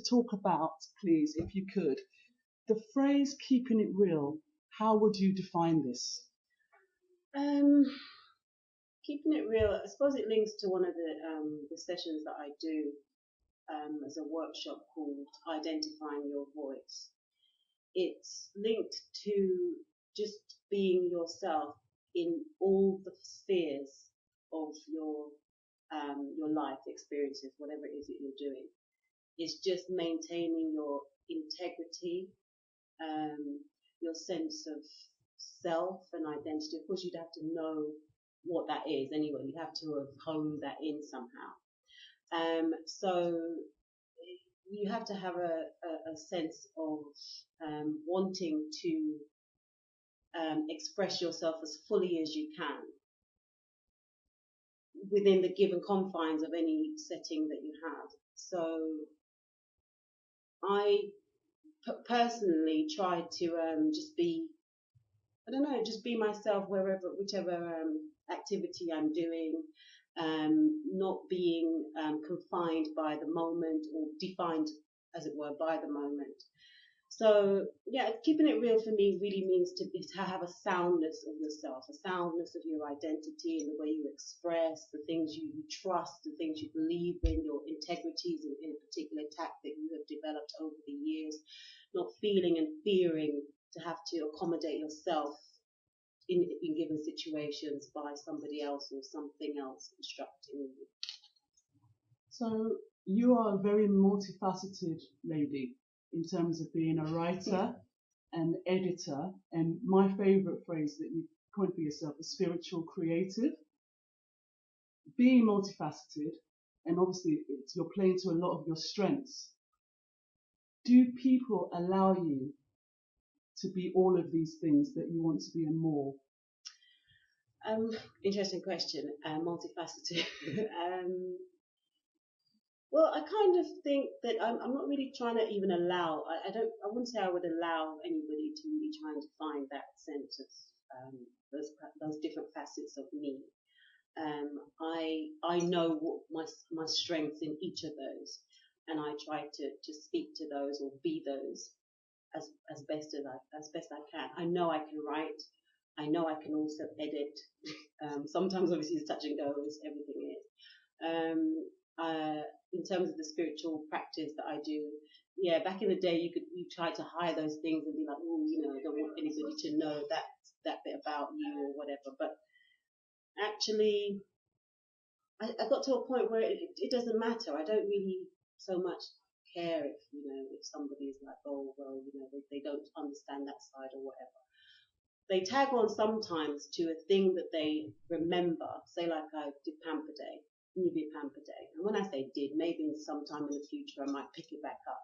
Talk about, please, if you could, the phrase keeping it real. How would you define this? Keeping it real, I suppose it links to one of the sessions that I do as a workshop called Identifying Your Voice. It's linked to just being yourself in all the spheres of your life experiences, whatever it is that you're doing. It's just maintaining your integrity, your sense of self and identity. Of course, you'd have to know what that is anyway. You have to have honed that in somehow. So you have to have a sense of wanting to express yourself as fully as you can within the given confines of any setting that you have. So I personally try to just be, just be myself whichever activity I'm doing, not being confined by the moment or defined, as it were, by the moment. So yeah, keeping it real for me really means to have a soundness of yourself, a soundness of your identity and the way you express, the things you trust, the things you believe in, your integrities in a particular tack that you have developed over the years, not feeling and fearing to have to accommodate yourself in given situations by somebody else or something else instructing you. So you are a very multifaceted lady in terms of being a writer and editor, and my favourite phrase that you coined for yourself is spiritual creative. Being multifaceted, and obviously you're playing to a lot of your strengths. Do people allow you to be all of these things that you want to be and more? Interesting question. Multifaceted. Well, I kind of think that I'm not really trying to even allow. I wouldn't say I would allow anybody to really try and define that sense of those different facets of me. I know what my strengths in each of those, and I try to speak to those or be those as best I can. I know I can write. I know I can also edit. Sometimes obviously it's touch and go, as everything is. In terms of the spiritual practice that I do, yeah, back in the day you tried to hide those things and be like, oh, I don't want anybody to know that bit about you or whatever. But actually, I got to a point where it doesn't matter. I don't really so much care if somebody is like, oh well, they don't understand that side or whatever. They tag on sometimes to a thing that they remember. Say like I did Pamper Day. Newbie Pamper Day. And when I say did, maybe sometime in the future I might pick it back up.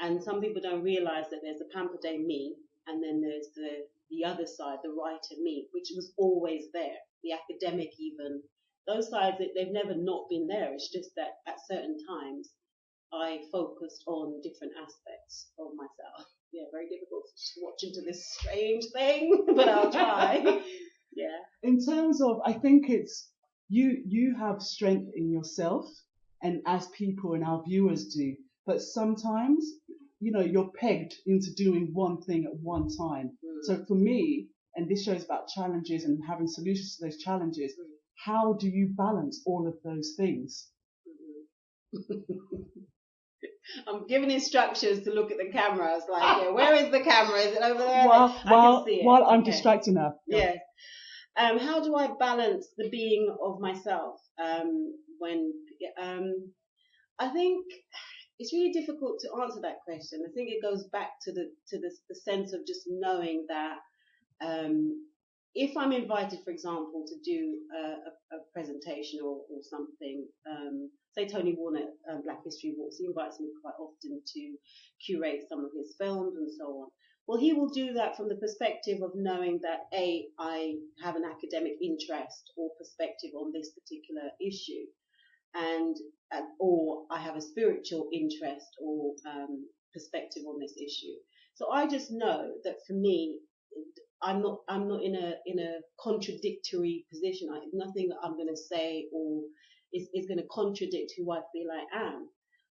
And some people don't realize that there's a Pamper Day me, and then there's the other side, the writer me, which was always there. The academic even. Those sides, they've never not been there. It's just that at certain times I focused on different aspects of myself. Yeah, very difficult to watch into this strange thing, but I'll try. Yeah. In terms of, I think it's, you have strength in yourself, and as people and our viewers do, but sometimes, you're pegged into doing one thing at one time. So for me, and this shows about challenges and having solutions to those challenges, how do you balance all of those things? I'm giving instructions to look at the camera. I was like, yeah, where is the camera? Is it over there? I can see it. While I'm distracting her. Yeah. How do I balance the being of myself when I think it's really difficult to answer that question. I think it goes back to the sense of just knowing that if I'm invited, for example, to do a presentation or something, say Tony Warner, Black History Walks, he invites me quite often to curate some of his films and so on. Well, he will do that from the perspective of knowing that I have an academic interest or perspective on this particular issue, or I have a spiritual interest or perspective on this issue. So I just know that for me, I'm not in a contradictory position. Nothing that I'm going to say or is going to contradict who I feel I am.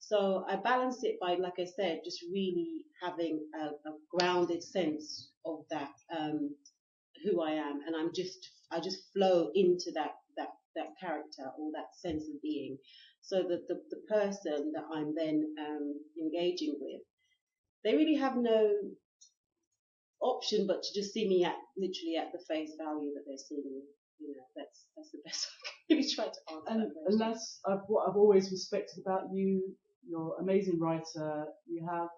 So I balance it by, like I said, just really having a grounded sense of that, who I am, and I just flow into that character or that sense of being, so that the person that I'm then engaging with, they really have no option but to just see me literally at the face value that they're seeing me. That's the best I can really try to answer. And that's what I've always respected about you. You're an amazing writer. You have,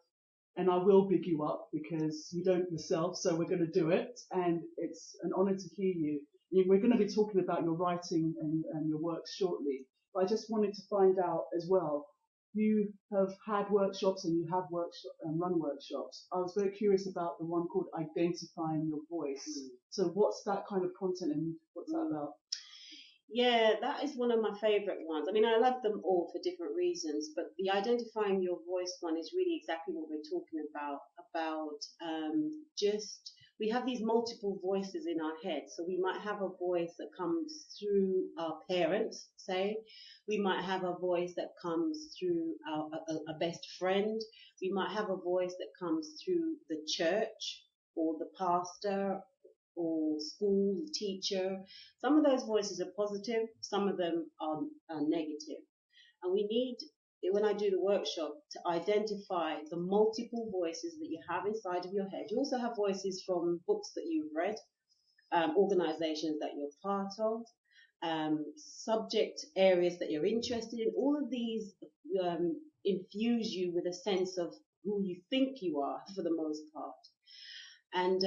and I will big you up because you don't yourself, so we're going to do it. And it's an honour to hear you. We're going to be talking about your writing and your work shortly. But I just wanted to find out as well, you have had workshops and you have run workshops. I was very curious about the one called Identifying Your Voice. So what's that kind of content and what's that about? Yeah, that is one of my favourite ones. I mean, I love them all for different reasons, but the Identifying Your Voice one is really exactly what we're talking about just, we have these multiple voices in our head. So we might have a voice that comes through our parents, say. We might have a voice that comes through a best friend. We might have a voice that comes through the church or the pastor or school, the teacher. Some of those voices are positive, some of them are negative. And we need, when I do the workshop, to identify the multiple voices that you have inside of your head. You also have voices from books that you've read, organizations that you're part of, subject areas that you're interested in. All of these infuse you with a sense of who you think you are for the most part. And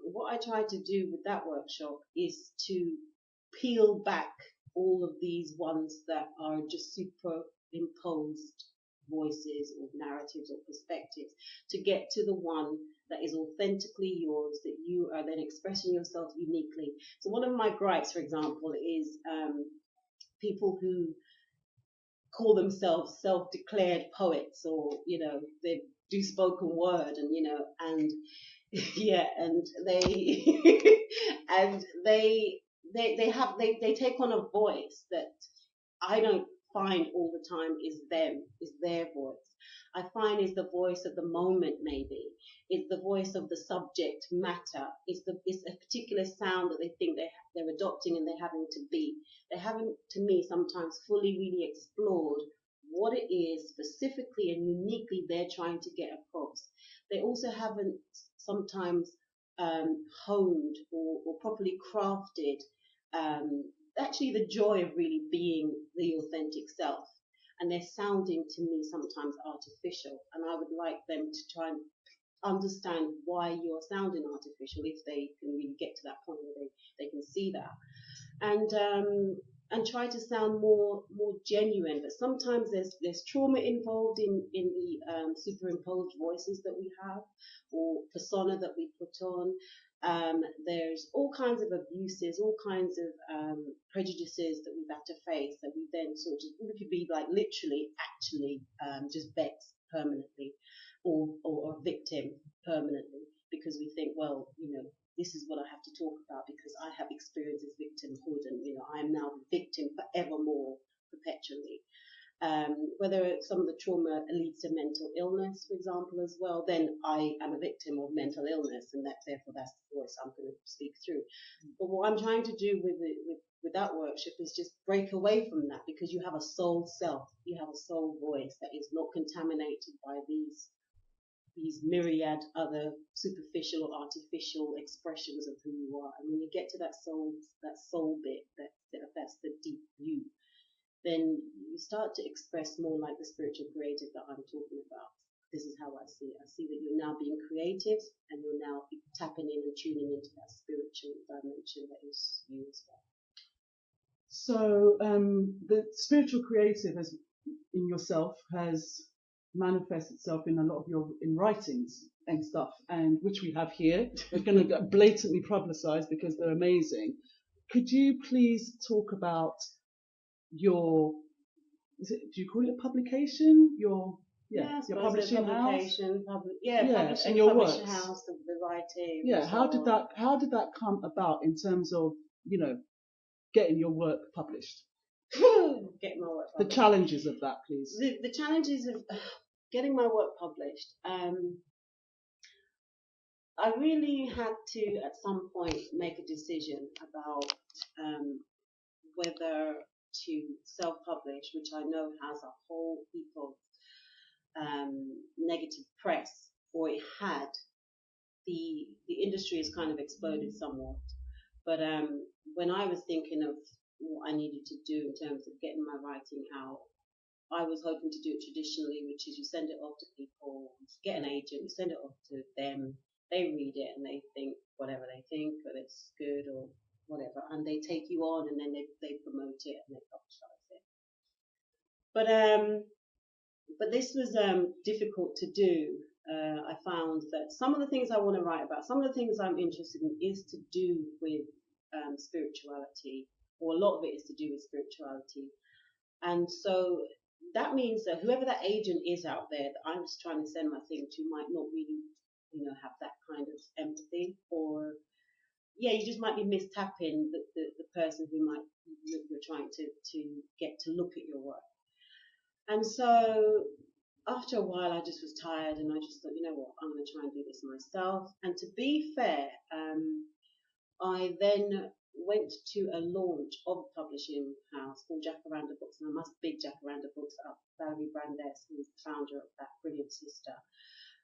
what I try to do with that workshop is to peel back all of these ones that are just superimposed voices or narratives or perspectives, to get to the one that is authentically yours, that you are then expressing yourself uniquely. So one of my gripes, for example, is people who call themselves self-declared poets, or they do spoken word, and yeah, and they and they take on a voice that I don't find all the time is their voice. I find is the voice of the moment, maybe. It's the voice of the subject matter. It's a particular sound that they think they're adopting and they're having to be. They haven't, to me, sometimes fully really explored what it is specifically and uniquely they're trying to get across. They also haven't sometimes honed or properly crafted actually the joy of really being the authentic self. And they're sounding to me sometimes artificial. And I would like them to try and understand why you're sounding artificial, if they can really get to that point where they can see that. And try to sound more genuine. But sometimes there's trauma involved in the superimposed voices that we have, or persona that we put on. There's all kinds of abuses, all kinds of prejudices that we've had to face, that we then sort of, we could be like literally actually just vexed permanently, or a victim permanently, because we think, well, this is what I have to talk about because I have experienced this victimhood, and I am now the victim forevermore, perpetually. Whether some of the trauma leads to mental illness, for example, as well, then I am a victim of mental illness, and therefore that's the voice I'm going to speak through. But what I'm trying to do with that workshop is just break away from that, because you have a soul self, you have a soul voice that is not contaminated by these myriad other superficial or artificial expressions of who you are. And when you get to that soul bit, that's the deep you, then you start to express more like the spiritual creative that I'm talking about. This is how I see it. I see that you're now being creative, and you're now tapping in and tuning into that spiritual dimension that is you as well. So the spiritual creative in yourself has manifest itself in a lot of your writings and stuff, and which we have here. We're going to blatantly publicize because they're amazing. Could you please talk about your, do you call it a publication? Your publishing house. Publishing, and your publishing works. House, the writing. Yeah, how did that come about in terms of getting your work published? getting my work The published. challenges of that, please. The challenges of getting my work published. I really had to, at some point, make a decision about whether to self-publish, which I know has a whole heap of negative press, or it had. The industry has kind of exploded somewhat. But when I was thinking of what I needed to do in terms of getting my writing out, I was hoping to do it traditionally, which is you send it off to people, get an agent, you send it off to them, they read it and they think whatever they think, whether it's good or whatever, and they take you on and then they promote it and they publicize it. But this was difficult to do. I found that some of the things I want to write about, some of the things I'm interested in, is to do with spirituality, or a lot of it is to do with spirituality. And so that means that whoever that agent is out there that I'm just trying to send my thing to might not really, have that kind of empathy, or you just might be mistapping the person who you're trying to get to look at your work. And so after a while, I just was tired, and I just thought, you know what, I'm going to try and do this myself. And to be fair, I then went to a launch of a publishing house called Jacaranda Books, and I must big Jacaranda Books up, Valerie Brandes, who is the founder of that brilliant sister.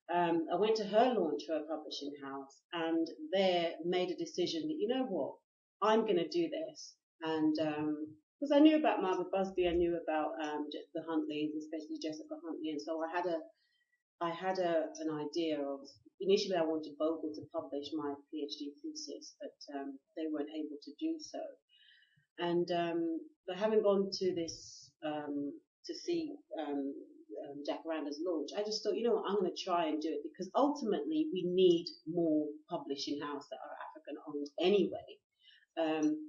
I went to her launch for a publishing house, and there made a decision that, you know what, I'm going to do this. And because I knew about Margaret Busby, I knew about the Huntleys, especially Jessica Huntley, and so I had an idea of. Initially, I wanted Bogle to publish my PhD thesis, but they weren't able to do so. And but having gone to this to see Jacaranda's launch, I just thought, you know what, I'm going to try and do it, because ultimately we need more publishing houses that are African owned anyway.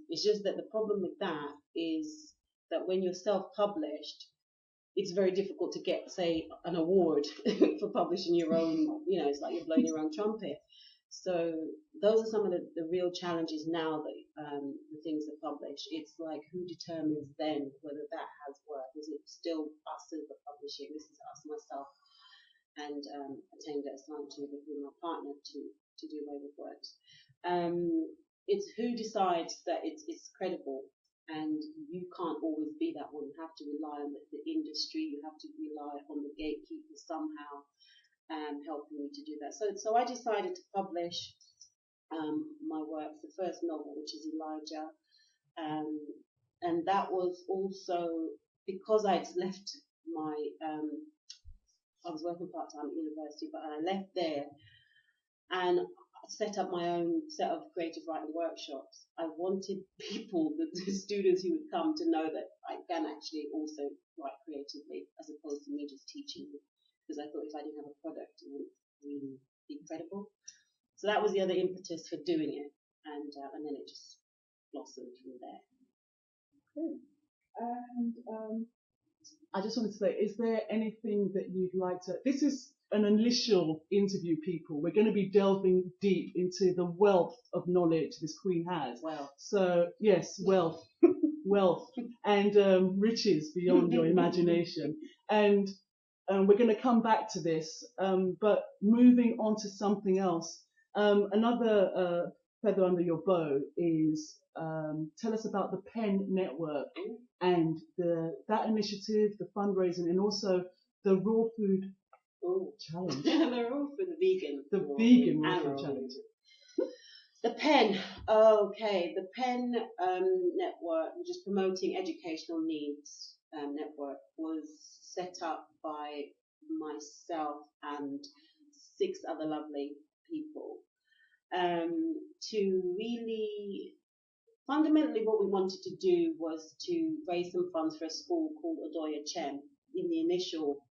It's just that the problem with that is that when you're self-published, it's very difficult to get, say, an award for publishing your own, it's like you're blowing your own trumpet. So those are some of the real challenges now that the things are published. It's like, who determines then whether that has worth? Is it still us as the publishing? This is us, myself, and Atenda Asante with my partner to do Way Wive Wordz. It's who decides that it's credible. And you can't always be that one. You have to rely on the industry. You have to rely on the gatekeepers somehow helping you to do that. So I decided to publish my work, the first novel, which is Elijah. And that was also because I'd left I was working part-time at university, but I left there and set up my own set of creative writing workshops. I wanted people, the students who would come, to know that I can actually also write creatively, as opposed to me just teaching, because I thought if I didn't have a product, it wouldn't really be credible. So that was the other impetus for doing it, and then it just blossomed from there. Okay. And I just wanted to say, is there anything that you'd like to... This is an initial interview, people. We're going to be delving deep into the wealth of knowledge this queen has. Wow. So, yes, wealth, and riches beyond your imagination. And we're going to come back to this, but moving on to something else. Another feather under your bow is tell us about the PEN Network and that initiative, the fundraising, and also the Raw Food Challenge. The Raw Food, the vegan Raw Food Challenge. The PEN, okay, the PEN Network, which is Promoting Educational Needs Network, was set up by myself and 6 other lovely people to really, fundamentally what we wanted to do was to raise some funds for a school called Odoya Chem. In the initial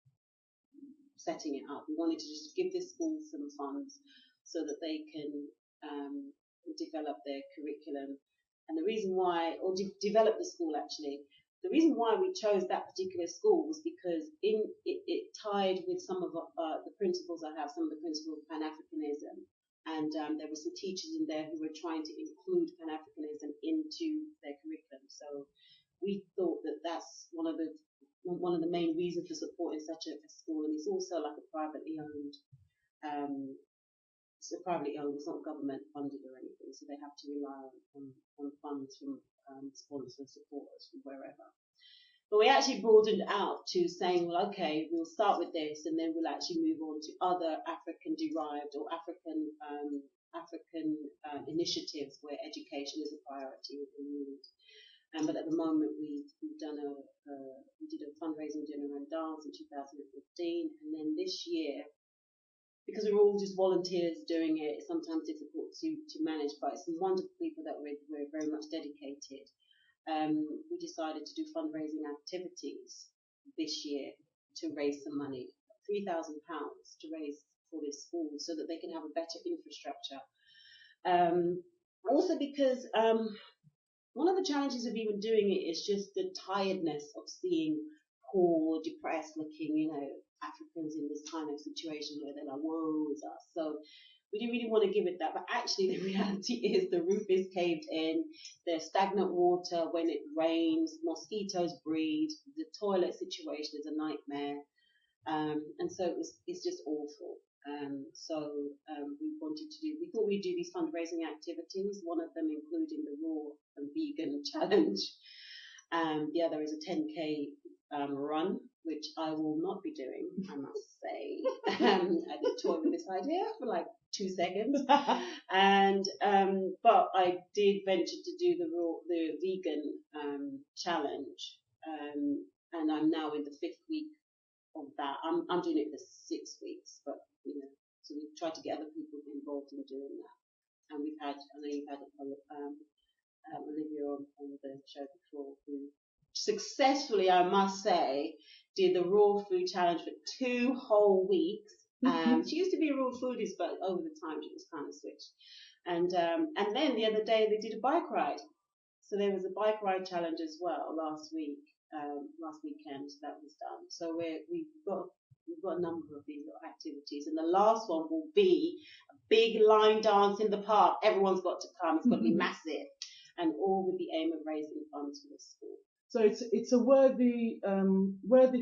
setting it up, we wanted to just give this school some funds so that they can develop their curriculum. And the reason why, or develop the school actually, the reason why we chose that particular school was because it tied with some of the principles I have, some of the principles of Pan-Africanism. And there were some teachers in there who were trying to include Pan-Africanism into their curriculum. So we thought that that's one of the main reasons for supporting such a school, and it's also like a privately owned. It's privately owned. It's not government funded or anything, so they have to rely on funds from sponsors, supporters from wherever. But we actually broadened out to saying, well, okay, we'll start with this, and then we'll actually move on to other African-derived or African initiatives where education is a priority we need. But at the moment, we did a fundraising dinner and dance in 2015, and then this year, because we're all just volunteers doing it, it's sometimes difficult to manage, but it's some wonderful people that we're very much dedicated. We decided to do fundraising activities this year to raise some money, £3,000 to raise for this school so that they can have a better infrastructure. Also because one of the challenges of even doing it is just the tiredness of seeing poor, depressed looking, Africans in this kind of situation where they're like, woe is us. So we didn't really want to give it that, but actually the reality is the roof is caved in, there's stagnant water when it rains, mosquitoes breed, the toilet situation is a nightmare, and so it's just awful. We thought we'd do these fundraising activities, one of them including the raw and vegan challenge. The other is a 10K run, which I will not be doing, I must say. I did toy with this idea for like 2 seconds, but I did venture to do the vegan challenge, and I'm now in the 5th week of that. I'm doing it for 6 weeks, but so we've tried to get other people involved in doing that, and I know you've had Olivia on the show before, who successfully, I must say, did the raw food challenge for 2 whole weeks. She used to be a raw foodist, but over the time she was kind of switched. And then the other day they did a bike ride. So there was a bike ride challenge as well last weekend that was done. So we've got a number of these little activities, and the last one will be a big line dance in the park. Everyone's got to come. It's got to be massive, and all with the aim of raising funds for the school. So it's a worthy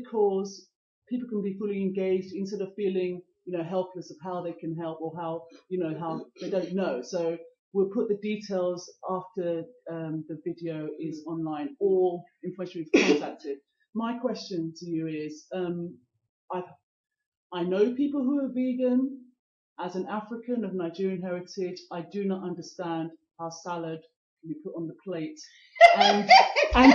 cause. People can be fully engaged instead of feeling helpless of how they can help or how they don't know. So we'll put the details after the video is online. All information we've contacted. My question to you is, I know people who are vegan. As an African of Nigerian heritage, I do not understand how salad can be put on the plate and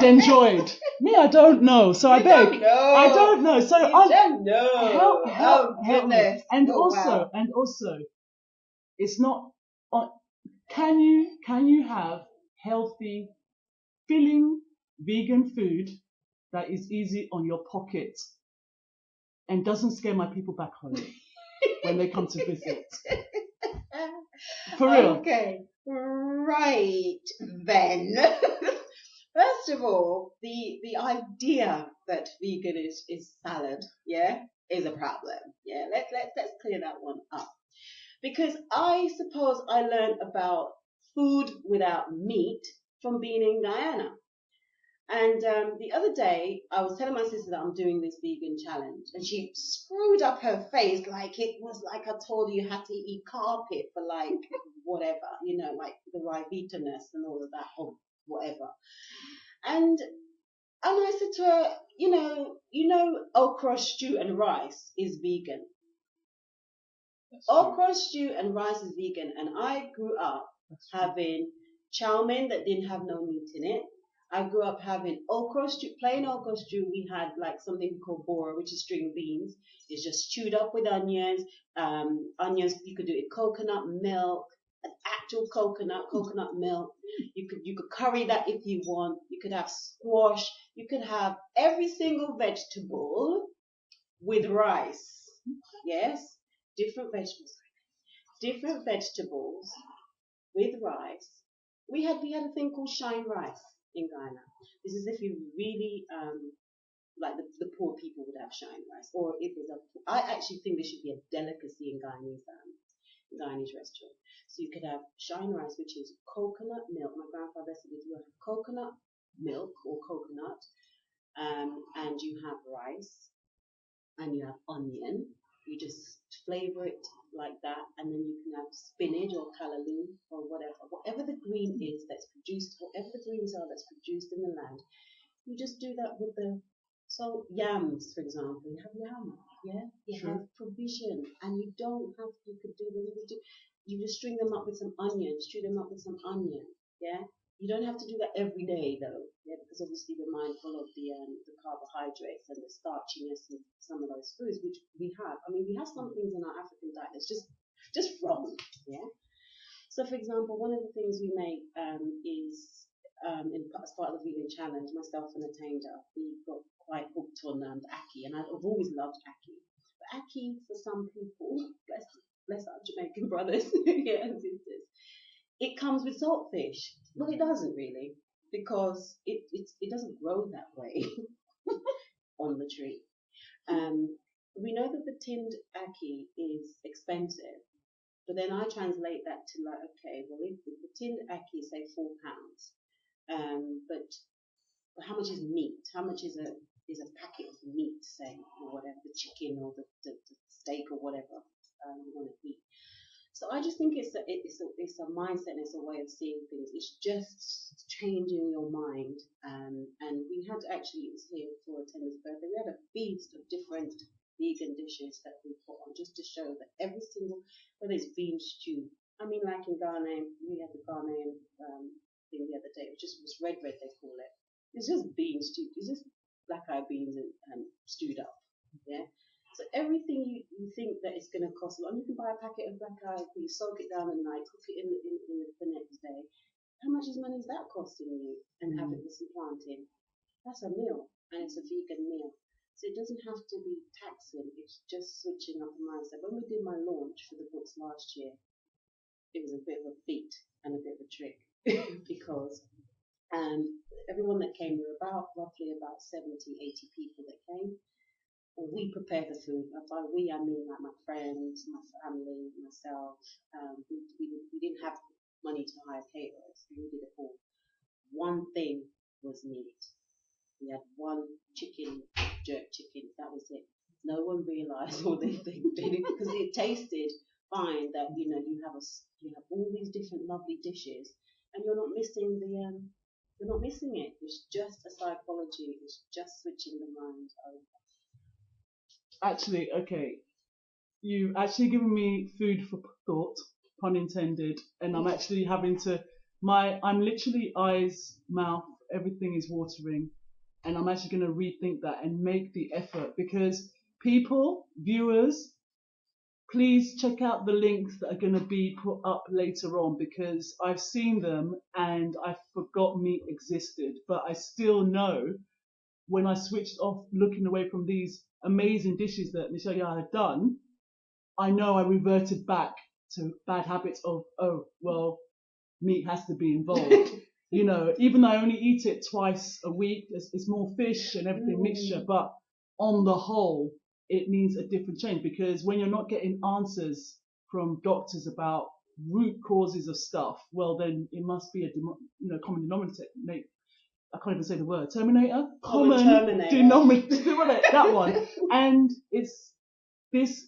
enjoyed. Me, I don't know. So I beg. I don't know. So I don't know. Help goodness. me. And also, it's not. Can you have healthy, filling vegan food that is easy on your pocket and doesn't scare my people back home when they come to visit? For real. Okay. Right then. First of all, the idea that vegan is salad, is a problem. Let's clear that one up. Because I suppose I learned about food without meat from being in Guyana. And the other day, I was telling my sister that I'm doing this vegan challenge, and she screwed up her face like it was like I told you had to eat carpet for like whatever, like the Rivita-ness and all of that, or whatever. And I said to her, okra stew and rice is vegan. Okra stew and rice is vegan, and I grew up having chow mein that didn't have no meat in it. I grew up having okra stew, plain okra stew. We had like something called bora, which is string beans. It's just stewed up with onions. Onions, you could do it coconut milk, an actual coconut milk. You could curry that if you want. You could have squash. You could have every single vegetable with rice. Yes, different vegetables with rice. We had a thing called shine rice in Ghana. This is if you really like the poor people would have shine rice, or if there's I actually think there should be a delicacy in Guyanese restaurant. So you could have shine rice, which is coconut milk. My grandfather said if you have coconut milk or coconut, and you have rice, and you have onion. You just flavor it like that, and then you can have spinach or callaloo or whatever the green is that's produced, whatever the greens are that's produced in the land. You just do that with yams, for example. You have yam, yeah. You have provision, and you don't have. You just string them up with some onion, stew them up with some onion, yeah. You don't have to do that every day though, yeah, because obviously we're mindful of the carbohydrates and the starchiness of some of those foods, which we have. I mean, we have some things in our African diet that's just wrong, yeah. So, for example, one of the things we make is as part of the vegan challenge, myself and Atenda, we got quite hooked on ackee, and I've always loved ackee. But ackee, for some people, bless our Jamaican brothers, yeah, and sisters, it comes with saltfish. Well, it doesn't really, because it doesn't grow that way on the tree. We know that the tinned ackee is expensive, but then I translate that to like, okay, well, if the tinned ackee is say £4, but how much is meat? How much is a packet of meat, say, or whatever, the chicken or the steak or whatever you want to eat? So I just think it's a mindset and it's a way of seeing things. It's just changing your mind. And we had actually, it was here for Atenda's birthday, we had a feast of different vegan dishes that we put on just to show that every single, whether it's bean stew. I mean, like in Ghana, we had the Ghanaian thing the other day. It was red they call it. It's just bean stew. It's just black-eyed beans and stewed up. Yeah. So everything you think that it's going to cost a lot, you can buy a packet of black-eyed peas, soak it down at night, cook it in the next day. How much money is that costing you? And have it with some plantain. That's a meal, and it's a vegan meal. So it doesn't have to be taxing. It's just switching up the mindset. When we did my launch for the books last year, it was a bit of a feat and a bit of a trick because everyone that came, there were roughly about 70, 80 people that came. We prepared the food. By we, I mean like my friends, my family, myself. We didn't have money to hire caterers. We did it all. One thing was needed. We had one jerk chicken. That was it. No one realised, or they didn't, because it tasted fine. That you have all these different lovely dishes, and you're not missing you're not missing it. It's just a psychology. It's just switching the mind over. Actually, okay, you actually given me food for thought, pun intended, and I'm actually having to, I'm literally eyes, mouth, everything is watering, and I'm actually going to rethink that and make the effort, because people, viewers, please check out the links that are going to be put up later on, because I've seen them and I forgot meat existed, but I still know when I switched off looking away from these amazing dishes that Michelle YAA had done, I know I reverted back to bad habits of, meat has to be involved. Even though I only eat it twice a week, it's more fish and everything mixture, but on the whole, it needs a different change, because when you're not getting answers from doctors about root causes of stuff, well, then it must be a common denominator. I can't even say the word. Terminator? Common denominator. That one. And this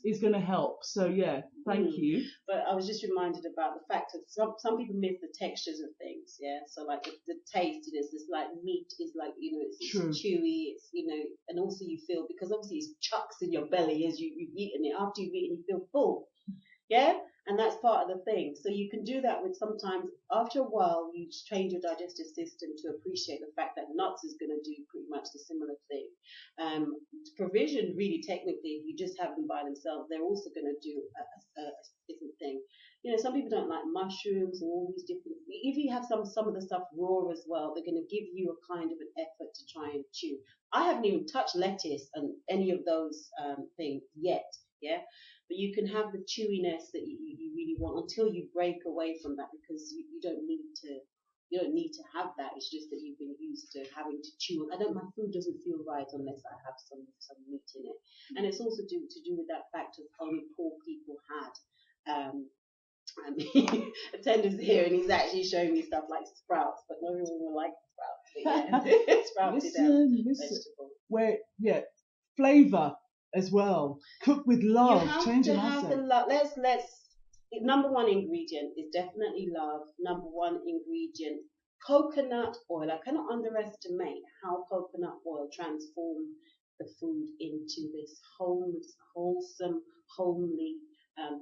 is going to help. So, yeah, thank you. But I was just reminded about the fact that some people miss the textures of things, yeah? So, like, the taste, it's like meat is like, it's chewy, it's, and also you feel, because obviously it's chucks in your belly as you've eaten it. After you've eaten, you feel full, yeah? And that's part of the thing. So you can do that with sometimes, after a while, you change your digestive system to appreciate the fact that nuts is going to do pretty much the similar thing. Provision, really, technically, if you just have them by themselves, they're also going to do a different thing. Some people don't like mushrooms or all these different. If you have some of the stuff raw as well, they're going to give you a kind of an effort to try and chew. I haven't even touched lettuce and any of those things yet, yeah. But you can have the chewiness that you really want until you break away from that, because you don't need to have that. It's just that you've been used to having to chew. My food doesn't feel right unless I have some meat in it. And it's also to do with that fact of only poor people had And the attender's here, and he's actually showing me stuff like sprouts, but no one will like sprouts. But yeah, sprouted vegetable. Where flavour as well. Cook with love. You have Change to your have mindset. the love. Let's. Number one ingredient is definitely love. Number one ingredient, coconut oil. I cannot underestimate how coconut oil transforms the food into this wholesome, homely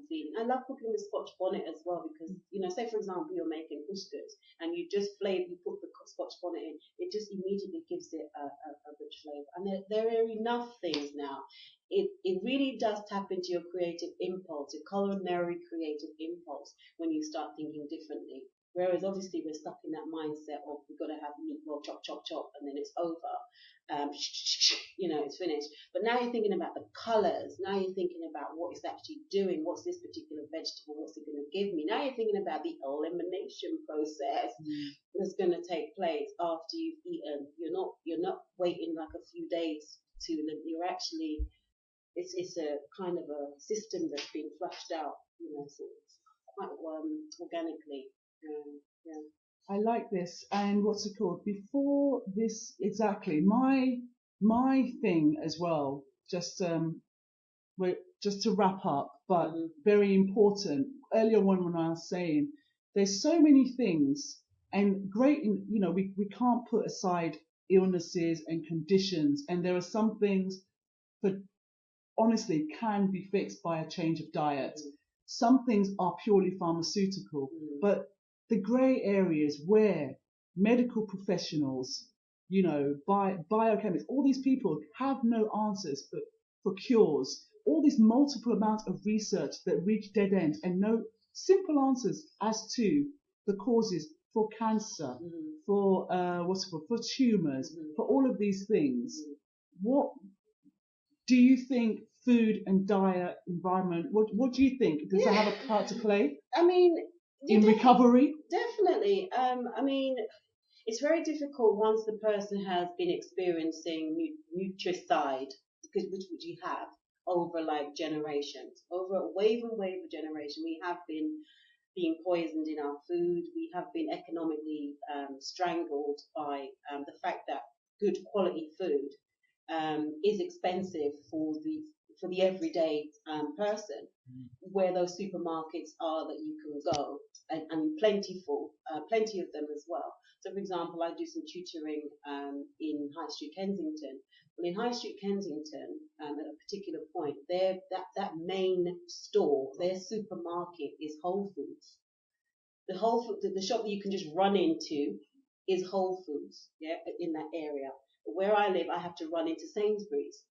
feeling. I love cooking with Scotch bonnet as well because, say for example you're making couscous and you just you put the Scotch bonnet in, it just immediately gives it a rich flavour. And there are enough things now. It really does tap into your creative impulse, your culinary creative impulse when you start thinking differently. Whereas obviously we're stuck in that mindset of we've got to have meat, well, chop, chop, chop, and then it's over. It's finished. But now you're thinking about the colours. Now you're thinking about what it's actually doing. What's this particular vegetable? What's it going to give me? Now you're thinking about the elimination process that's going to take place after you've eaten. You're not waiting like a few days to. You're actually. It's a kind of a system that's been flushed out. Sort of quite organically. I like this. And what's it called? Before this, exactly. My thing as well. Just to wrap up, but very important. Earlier on when I was saying, there's so many things, and great. We can't put aside illnesses and conditions, and there are some things that honestly can be fixed by a change of diet. Some things are purely pharmaceutical, but the grey areas where medical professionals, biochemists, all these people have no answers for cures. All these multiple amounts of research that reach dead ends and no simple answers as to the causes for cancer, for for tumours, for all of these things. What do you think? Food and diet, environment. What do you think? Does that have a part to play? I mean, in recovery? Definitely. It's very difficult once the person has been experiencing nutricide, which you have over like generations, over a wave of generation. We have been being poisoned in our food. We have been economically strangled by the fact that good quality food is expensive for the everyday person, where those supermarkets are that you can go and plenty of them as well. So, for example, I do some tutoring in High Street Kensington. Well, in High Street Kensington, at a particular point, that main store, their supermarket is Whole Foods. The shop that you can just run into is Whole Foods, in that area. But where I live, I have to run into Sainsbury's,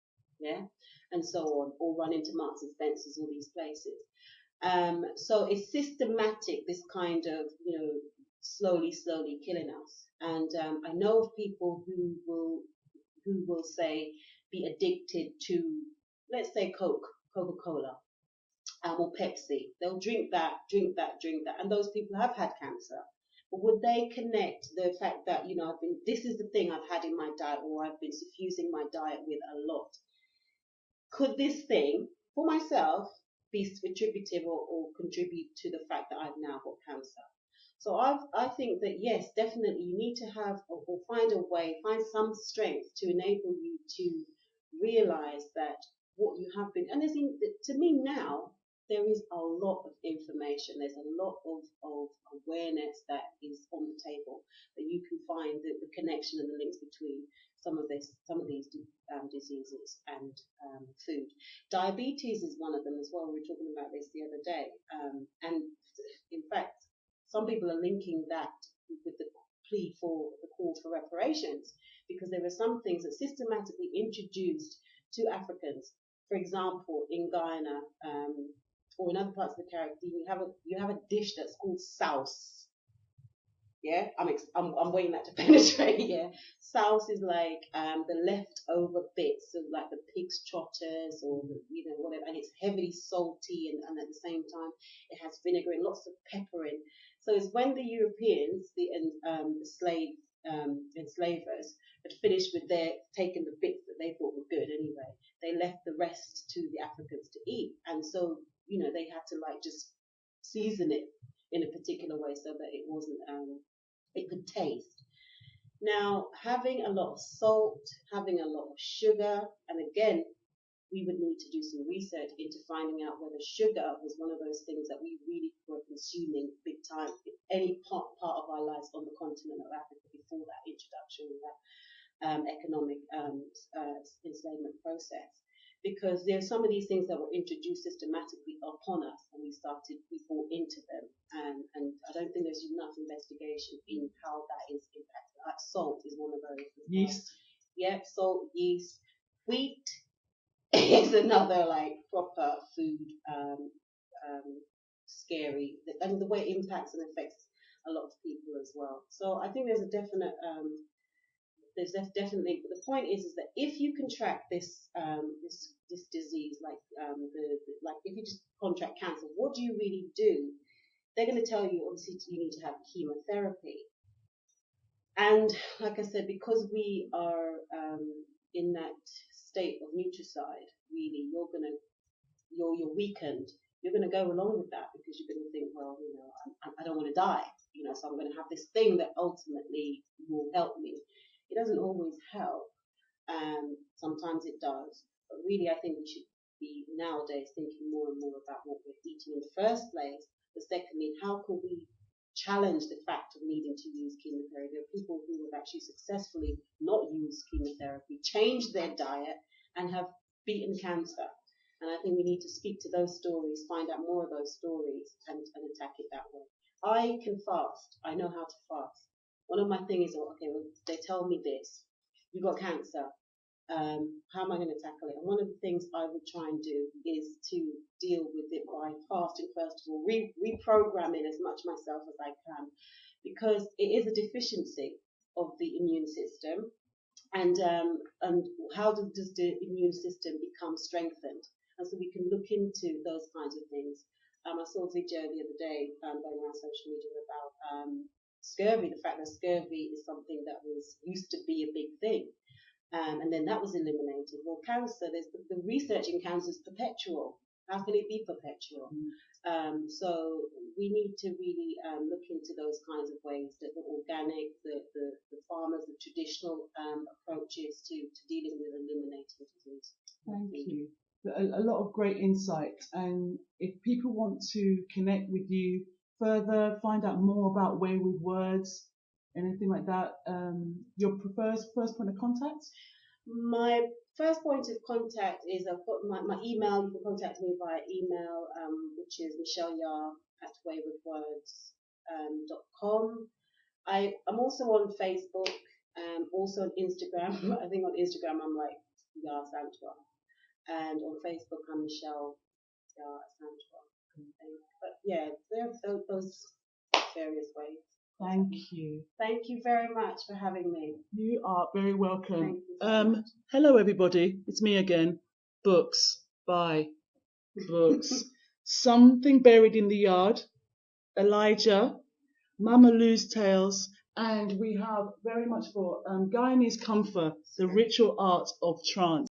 and so on, or run into Marks and Spencer's, all these places. So it's systematic, this kind of, slowly killing us. And I know of people who will say be addicted to, let's say, Coca-Cola, or Pepsi. They'll drink that, and those people have had cancer. But would they connect the fact that, this is the thing I've had in my diet, or I've been suffusing my diet with a lot? Could this thing, for myself, be attributive or contribute to the fact that I've now got cancer? So I think that, yes, definitely you need to have or find a way, find some strength to enable you to realize that what you have been, and to me now, there is a lot of information. There's a lot of awareness that is on the table, that you can find the connection and the links between some of these diseases and food. Diabetes is one of them as well. We were talking about this the other day, and in fact, some people are linking that with the plea for the call for reparations, because there are some things that systematically introduced to Africans. For example, in Guyana, or in other parts of the Caribbean, you have a dish that's called sauce. Yeah, I'm waiting that to penetrate. Yeah, sauce is like the leftover bits of like the pig's trotters or whatever, and it's heavily salty and at the same time it has vinegar and lots of pepper in. So it's when the Europeans, the enslavers, had finished with taking the bits that they thought were good anyway, they left the rest to the Africans to eat, and so they had to like just season it in a particular way so that it wasn't, it could taste. Now, having a lot of salt, having a lot of sugar, and again, we would need to do some research into finding out whether sugar was one of those things that we really were consuming big time in any part of our lives on the continent of Africa before that introduction of that economic enslavement process. Because there are some of these things that were introduced systematically upon us, and we bought into them, and I don't think there's enough investigation in how that is impacted. Like salt is one of those. Yeast. Yep, salt, yeast, wheat is another like proper food, scary, and the way it impacts and affects a lot of people as well. So I think there's a definite, definitely. But the point is that if you contract this this disease, like like if you just contract cancer, what do you really do? They're going to tell you obviously you need to have chemotherapy. And like I said, because we are in that state of nutricide, really, you're weakened. You're going to go along with that because you're going to think, well, you know, I don't want to die, you know, so I'm going to have this thing that ultimately will help me. It doesn't always help. Sometimes it does, but really, I think we should be nowadays thinking more and more about what we're eating in the first place. But secondly, how can we challenge the fact of needing to use chemotherapy? There are people who have actually successfully not used chemotherapy, changed their diet, and have beaten cancer. And I think we need to speak to those stories, find out more of those stories, and attack it that way. I can fast. I know how to fast. One of my things is, okay, well, they tell me this. You got cancer. How am I going to tackle it? And one of the things I would try and do is to deal with it by fasting, first of all, reprogramming as much myself as I can, because it is a deficiency of the immune system. And how does the immune system become strengthened? And so we can look into those kinds of things. I saw a video the other day going around social media about scurvy, the fact that scurvy is something that used to be a big thing. And then that was eliminated. Well, cancer, the research in cancer is perpetual. How can it be perpetual? So we need to really look into those kinds of ways, that the organic, the farmers, the traditional approaches to dealing with eliminating disease. Thank you. A lot of great insight. And if people want to connect with you further, find out more about Way Wive Wordz, anything like that, your first point of contact? My first point of contact is I've got my email. You can contact me via email, which is michelle@waywivewordz.com. I'm also on Facebook, also on Instagram. I think on Instagram I'm like YAA Asantewha, and on Facebook I'm Michelle YAA Asantewha. But yeah, there are those various ways. Thank you. Thank you very much for having me. You are very welcome. Thank you so much. Hello everybody, it's me again. Books, buy books. Something Buried in the Yard, Elijah, Mama Lou's Tales, and we have very much for Guyanese Komfa, The Ritual Art of Trance.